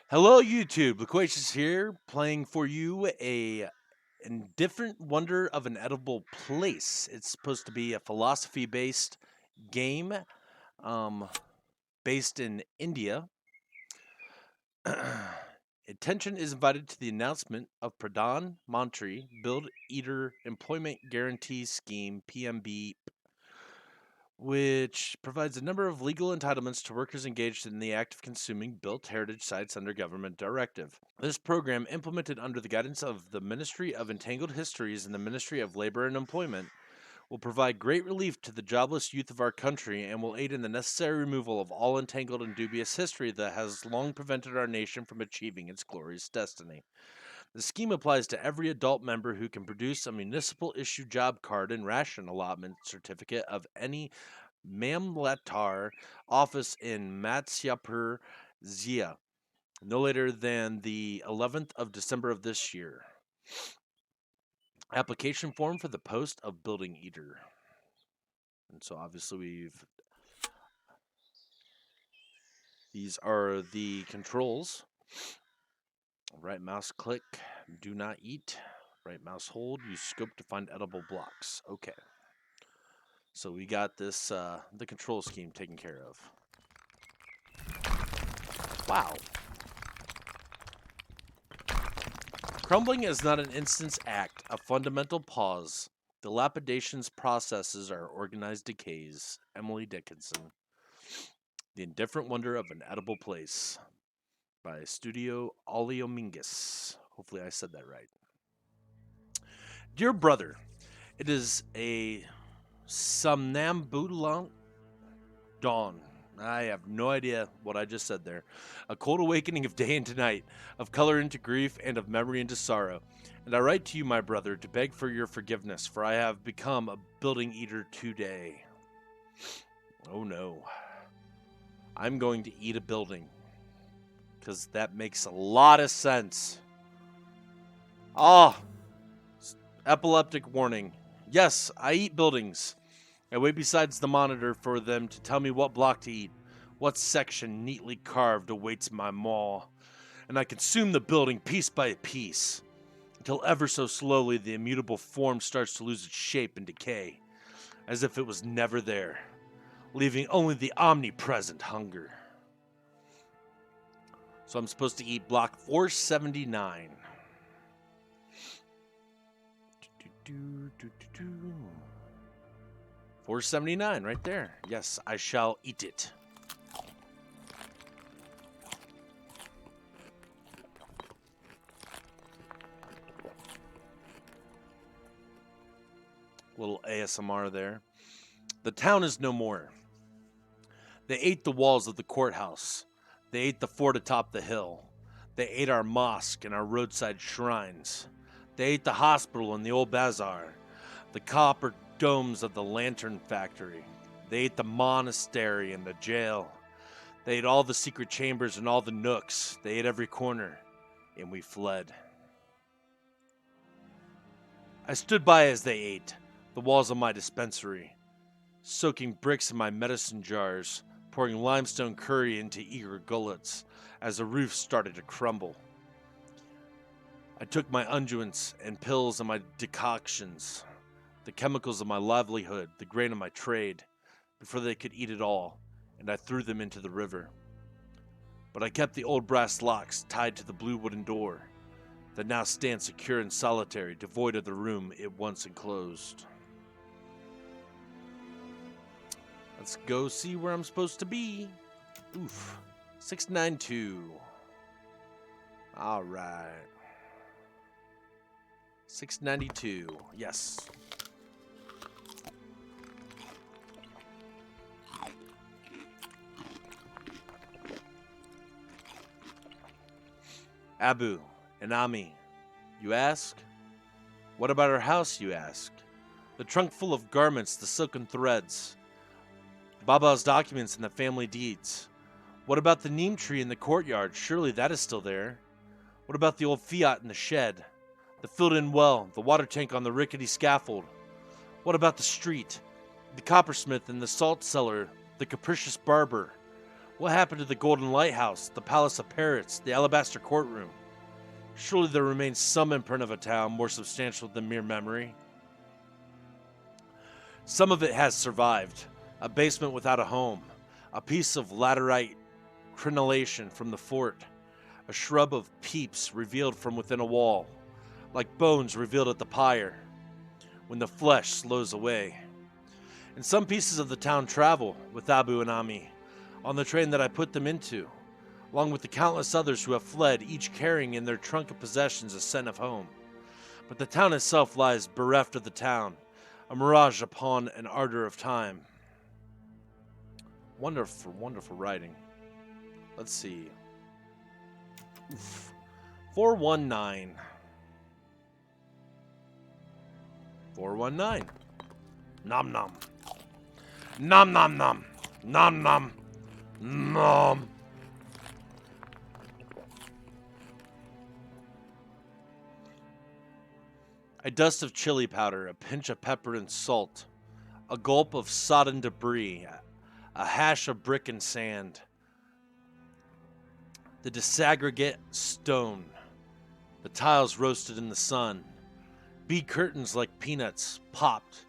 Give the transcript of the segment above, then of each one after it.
Hello, YouTube. Loquacious here, playing for you a Indifferent Wonder of an Edible Place. It's supposed to be a philosophy-based game, um, based in India. Attention is invited to the announcement of Pradhan Mantri Build Eater Employment Guarantee Scheme (PMB), which provides a number of legal entitlements to workers engaged in the act of consuming built heritage sites under government directive. This program, implemented under the guidance of the Ministry of Entangled Histories and the Ministry of Labor and Employment, will provide great relief to the jobless youth of our country and will aid in the necessary removal of all entangled and dubious history that has long prevented our nation from achieving its glorious destiny. The scheme applies to every adult member who can produce a municipal issue job card and ration allotment certificate of any Mamlatar office in Matsyapur, Zia, no later than the 11th of December of this year. Application form for the post of building eater. And so obviously these are the controls. Right mouse click, do not eat. Right mouse hold, use scope to find edible blocks. Okay. So we got this, the control scheme taken care of. Wow. Crumbling is not an instance act, a fundamental pause. Dilapidation's processes are organized decays. Emily Dickinson. The Indifferent Wonder of an Edible Place by Studio Oleomingus. Hopefully I said that right. Dear brother, it is a somnambulant dawn. I have no idea what I just said there. A cold awakening of day into night, of color into grief, and of memory into sorrow. And I write to you, my brother, to beg for your forgiveness, for I have become a building eater today. Oh no. I'm going to eat a building. Because that makes a lot of sense. Ah, epileptic warning. Yes, I eat buildings. I wait besides the monitor for them to tell me what block to eat, what section neatly carved awaits my maw, and I consume the building piece by piece, until ever so slowly the immutable form starts to lose its shape and decay, as if it was never there, leaving only the omnipresent hunger. So I'm supposed to eat block 479. 479 right there. Yes, I shall eat it. Little ASMR there. The town is no more. They ate the walls of the courthouse. They ate the fort atop the hill. They ate our mosque and our roadside shrines. They ate the hospital and the old bazaar, the copper domes of the lantern factory. They ate the monastery and the jail. They ate all the secret chambers and all the nooks. They ate every corner, and we fled. I stood by as they ate, the walls of my dispensary, soaking bricks in my medicine jars, pouring limestone curry into eager gullets as the roof started to crumble. I took my unguents and pills and my decoctions, the chemicals of my livelihood, the grain of my trade, before they could eat it all, and I threw them into the river. But I kept the old brass locks tied to the blue wooden door that now stands secure and solitary, devoid of the room it once enclosed. Let's go see where I'm supposed to be. Oof. 692. All right. 692. Yes. Abu and Ami, you ask? What about our house, you ask? The trunk full of garments, the silken threads. Baba's documents and the family deeds. What about the neem tree in the courtyard? Surely that is still there. What about the old Fiat in the shed? The filled-in well, the water tank on the rickety scaffold? What about the street? The coppersmith and the salt cellar? The capricious barber? What happened to the Golden Lighthouse, the Palace of Parrots, the Alabaster Courtroom? Surely there remains some imprint of a town more substantial than mere memory. Some of it has survived. A basement without a home. A piece of laterite crenellation from the fort. A shrub of peeps revealed from within a wall. Like bones revealed at the pyre. When the flesh slows away. And some pieces of the town travel with Abu and Ami on the train that I put them into, along with the countless others who have fled, each carrying in their trunk of possessions a scent of home. But the town itself lies bereft of the town, a mirage upon an ardor of time. Wonderful, wonderful writing. Let's see. Oof. 419. 419. Nom nom. Nom nom nom. Nom nom. Nom. A dust of chili powder, a pinch of pepper and salt, a gulp of sodden debris, a hash of brick and sand, the disaggregate stone, the tiles roasted in the sun, bead curtains like peanuts popped,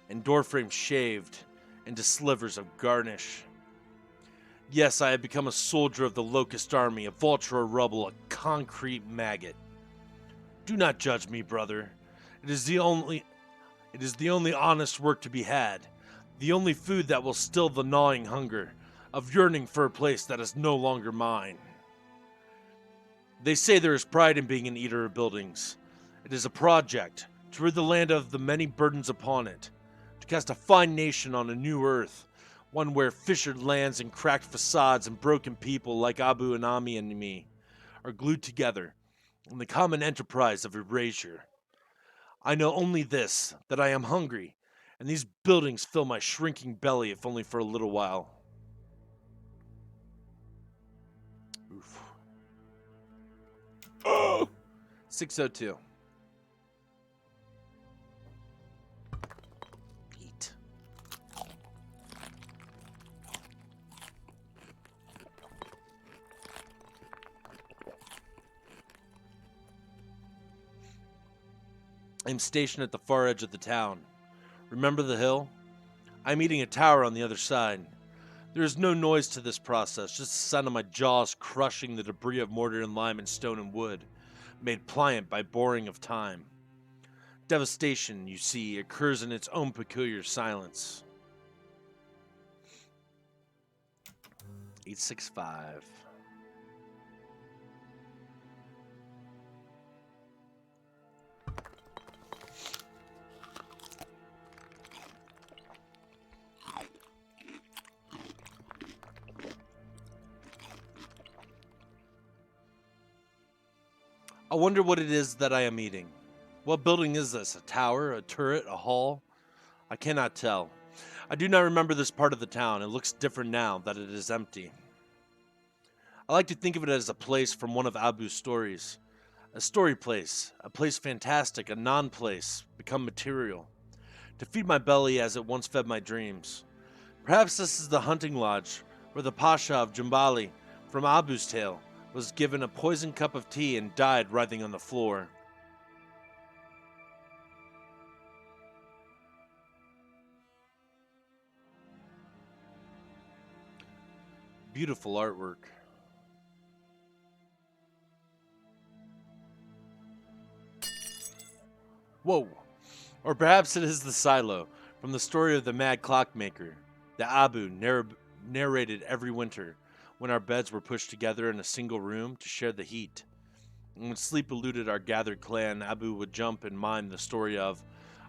and door frames shaved into slivers of garnish. Yes, I have become a soldier of the locust army, a vulture of rubble, a concrete maggot. Do not judge me, brother. It is the only honest work to be had, the only food that will still the gnawing hunger of yearning for a place that is no longer mine. They say there is pride in being an eater of buildings. It is a project to rid the land of the many burdens upon it, to cast a fine nation on a new earth, one where fissured lands and cracked facades and broken people like Abu and Ami and me are glued together in the common enterprise of erasure. I know only this, that I am hungry, and these buildings fill my shrinking belly if only for a little while. Oof. Oh! 602. Eat. I'm stationed at the far edge of the town. Remember the hill? I'm eating a tower on the other side. There is no noise to this process, just the sound of my jaws crushing the debris of mortar and lime and stone and wood, made pliant by boring of time. Devastation, you see, occurs in its own peculiar silence. 865. I wonder what it is that I am eating. What building is this? A tower? A turret? A hall? I cannot tell. I do not remember this part of the town. It looks different now that it is empty. I like to think of it as a place from one of Abu's stories. A story place. A place fantastic. A non-place. Become material. To feed my belly as it once fed my dreams. Perhaps this is the hunting lodge where the Pasha of Jumbali from Abu's tale was given a poisoned cup of tea and died writhing on the floor. Beautiful artwork. Whoa! Or perhaps it is the silo from the story of the mad clockmaker that Abu narrated every winter when our beds were pushed together in a single room to share the heat. And when sleep eluded our gathered clan, Abu would jump and mime the story of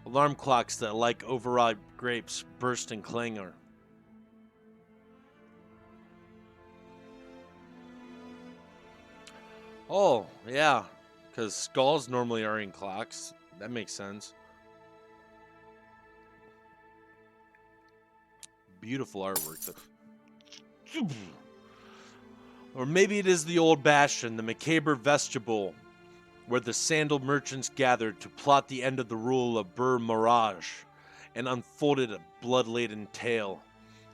alarm clocks that, like overripe grapes, burst in clangor. Oh, yeah, because skulls normally are in clocks. That makes sense. Beautiful artwork. Or maybe it is the old bastion, the macabre vestibule, where the sandal merchants gathered to plot the end of the rule of Bur Mirage, and unfolded a blood-laden tale.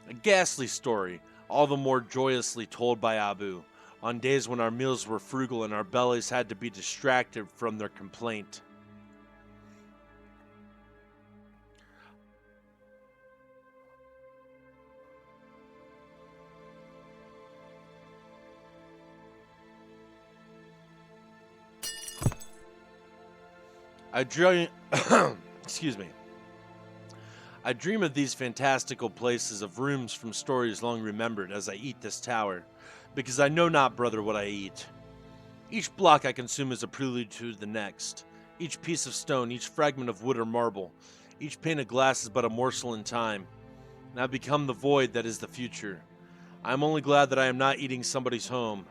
A ghastly story, all the more joyously told by Abu, on days when our meals were frugal and our bellies had to be distracted from their complaint. I dream, excuse me. I dream of these fantastical places of rooms from stories long remembered as I eat this tower, because I know not, brother, what I eat. Each block I consume is a prelude to the next. Each piece of stone, each fragment of wood or marble, each pane of glass is but a morsel in time, and I become the void that is the future. I am only glad that I am not eating somebody's home.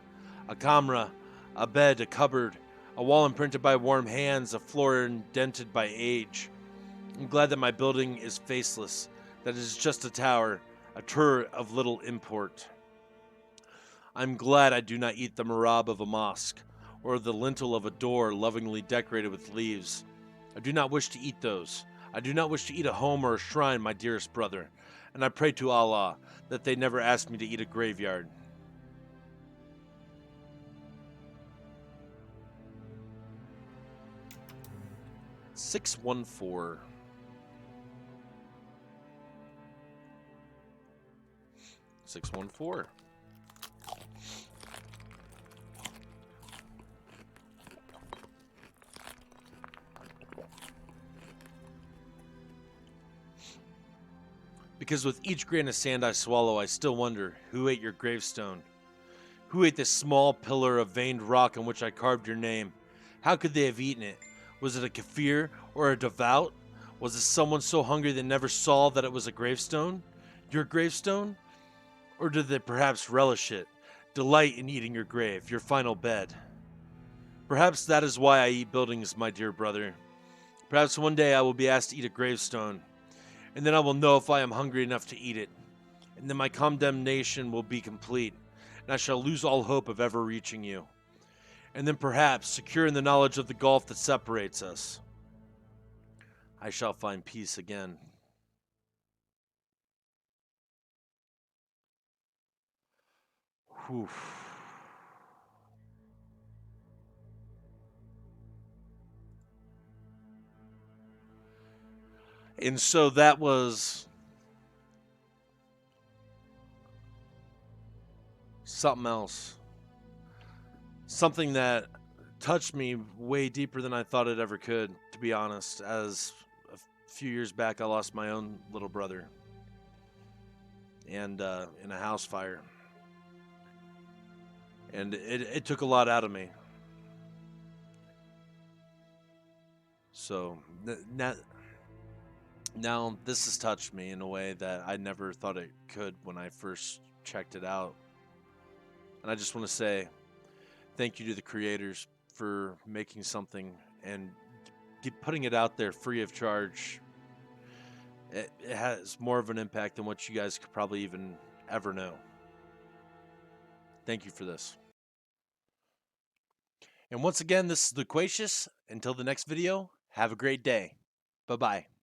A camera, a bed, a cupboard, a wall imprinted by warm hands, a floor indented by age. I'm glad that my building is faceless, that it is just a tower, a turret of little import. I'm glad I do not eat the mihrab of a mosque, or the lintel of a door lovingly decorated with leaves. I do not wish to eat those. I do not wish to eat a home or a shrine, my dearest brother, and I pray to Allah that they never ask me to eat a graveyard. $614. $614. Because with each grain of sand I swallow, I still wonder, who ate your gravestone? Who ate this small pillar of veined rock on which I carved your name? How could they have eaten it? Was it a kafir or a devout? Was it someone so hungry they never saw that it was a gravestone? Your gravestone? Or did they perhaps relish it, delight in eating your grave, your final bed? Perhaps that is why I eat buildings, my dear brother. Perhaps one day I will be asked to eat a gravestone, and then I will know if I am hungry enough to eat it, and then my condemnation will be complete, and I shall lose all hope of ever reaching you. And then perhaps, secure in the knowledge of the gulf that separates us, I shall find peace again. Whew. And so that was something else. Something that touched me way deeper than I thought it ever could, to be honest. As a few years back, I lost my own little brother, and in a house fire. And it took a lot out of me. So now this has touched me in a way that I never thought it could when I first checked it out. And I just want to say thank you to the creators for making something and putting it out there free of charge. It has more of an impact than what you guys could probably even ever know. Thank you for this. And once again, this is Loquacious. Until the next video, have a great day. Bye-bye.